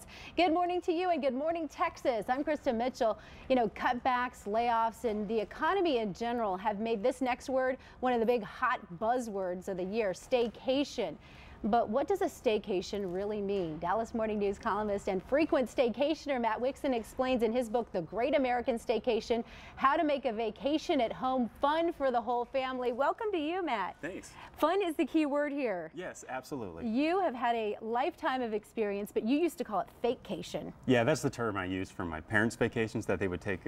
events. Good morning to you and good morning, Texas. I'm Krista Mitchell. You know, cutbacks, layoffs, and the economy in general have made this next word one of the big hot buzzwords of the year, staycation. But what does a staycation really mean? Dallas Morning News columnist and frequent staycationer Matt Wixon explains in his book, The Great American Staycation, how to make a vacation at home fun for the whole family. Welcome to you, Matt. Thanks. Fun is the key word here. Yes, absolutely. You have had a lifetime of experience, but you used to call it fakecation. Yeah, that's the term I used for my parents' vacations that they would take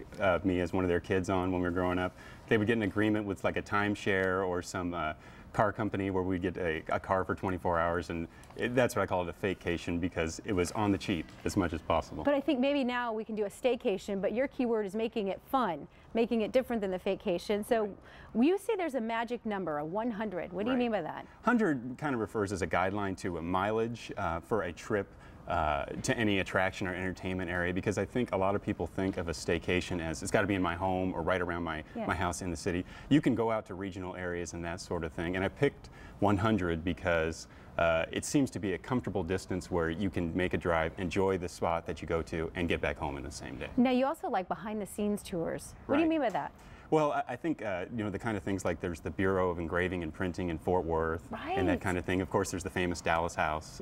me as one of their kids on when we were growing up. They would get an agreement with like a timeshare or some car company where we'd get a car for 24 hours, and that's what I call it, a fakecation, because it was on the cheap as much as possible. But I think maybe now we can do a staycation, but your key word is making it fun, making it different than the fakecation. So you say there's a magic number, a 100. What do you mean by that? 100 kind of refers as a guideline to a mileage for a trip to any attraction or entertainment area, because I think a lot of people think of a staycation as it's got to be in my home or right around my house in the city. You can go out to regional areas and that sort of thing, and I picked 100 because it seems to be a comfortable distance where you can make a drive, enjoy the spot that you go to, and get back home in the same day. Now you also like behind-the-scenes tours. What do you mean by that? Well, I think, you know, the kind of things like there's the Bureau of Engraving and Printing in Fort Worth and that kind of thing. Of course, there's the famous Dallas House,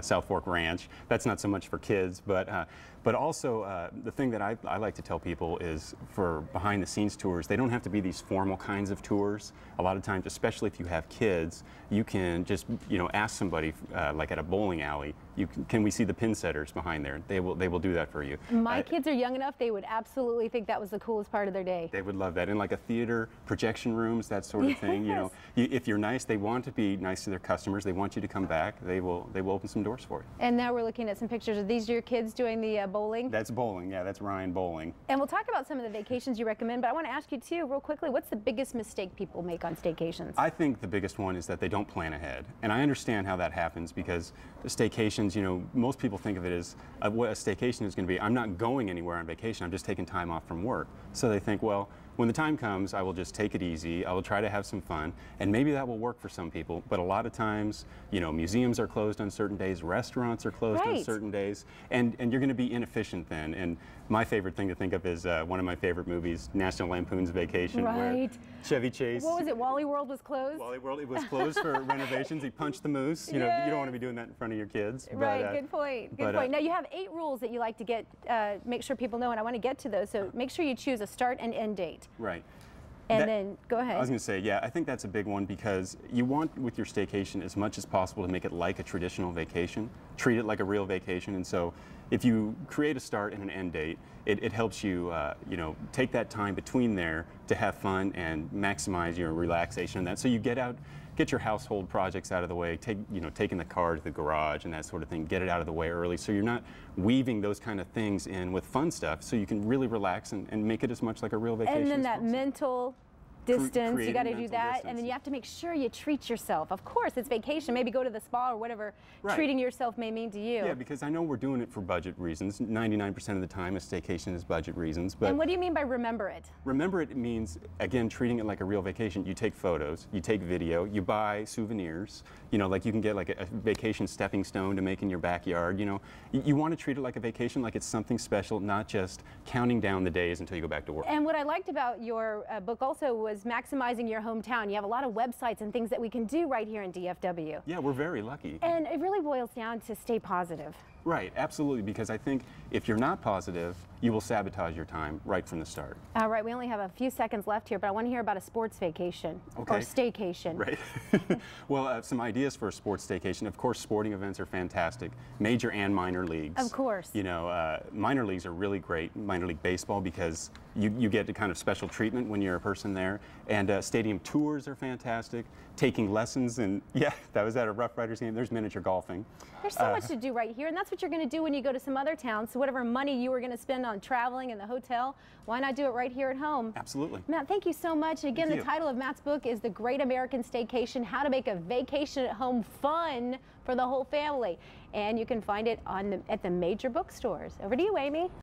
South Fork Ranch. That's not so much for kids, but also the thing that I like to tell people is for behind-the-scenes tours, they don't have to be these formal kinds of tours. A lot of times, especially if you have kids, you can just, you know, ask somebody, like at a bowling alley, can we see the pin setters behind there? They will do that for you. My kids are young enough, they would absolutely think that was the coolest part of their day. They would love that. And like a theater, projection rooms, that sort of thing. You know, if you're nice, they want to be nice to their customers. They want you to come back. They will open some doors for you. And now we're looking at some pictures. Are these your kids doing the bowling? That's bowling. Yeah, that's Ryan bowling. And we'll talk about some of the vacations you recommend, but I want to ask you too, real quickly, what's the biggest mistake people make on staycations? I think the biggest one is that they don't plan ahead. And I understand how that happens, because the staycations, you know, most people think of it as what a staycation is going to be. I'm not going anywhere on vacation. I'm just taking time off from work. So they think, well, when the time comes, I will just take it easy. I will try to have some fun, and maybe that will work for some people. But a lot of times, you know, museums are closed on certain days, restaurants are closed on certain days, and you're going to be inefficient then. And my favorite thing to think of is one of my favorite movies, National Lampoon's Vacation, where Chevy Chase. What was it? Wally World was closed. Wally World, it was closed for renovations. He punched the moose. You know, you don't want to be doing that in front of your kids. Right. Good point. Good point. Now you have 8 rules that you like to get, make sure people know, and I want to get to those. So make sure you choose a start and end date. Right. And then, go ahead. I was going to say, yeah, I think that's a big one, because you want, with your staycation, as much as possible to make it like a traditional vacation, treat it like a real vacation. And so if you create a start and an end date, it helps you, you know, take that time between there to have fun and maximize your relaxation and that. So you get out, get your household projects out of the way, taking the car to the garage and that sort of thing, get it out of the way early, so you're not weaving those kind of things in with fun stuff, so you can really relax and make it as much like a real vacation. And then that mental distance, you got to do that, distance. and then you have to make sure you treat yourself. Of course, it's vacation. Maybe go to the spa or whatever treating yourself may mean to you. Yeah, because I know we're doing it for budget reasons. 99% of the time, a staycation is budget reasons. But and what do you mean by remember it? Remember it means, again, treating it like a real vacation. You take photos, you take video, you buy souvenirs. You know, like you can get like a vacation stepping stone to make in your backyard. You know, you want to treat it like a vacation, like it's something special, not just counting down the days until you go back to work. And what I liked about your book also was maximizing your hometown. You have a lot of websites and things that we can do right here in DFW. Yeah, we're very lucky. And it really boils down to stay positive. Right, absolutely, because I think if you're not positive, you will sabotage your time right from the start. All right, we only have a few seconds left here, but I want to hear about a sports vacation or staycation. Right. Well, some ideas for a sports staycation. Of course, sporting events are fantastic, major and minor leagues. Of course. You know, minor leagues are really great, minor league baseball, because you get the kind of special treatment when you're a person there. And stadium tours are fantastic, taking lessons, and yeah, that was at a Rough Riders game. There's miniature golfing. There's so much to do right here, and that's what you're going to do when you go to some other towns. So whatever money you were going to spend on traveling in the hotel, why not do it right here at home? Absolutely. Matt, thank you so much. Again, the title of Matt's book is The Great American Staycation, How to Make a Vacation at Home Fun for the Whole Family. And you can find it at the major bookstores. Over to you, Amy.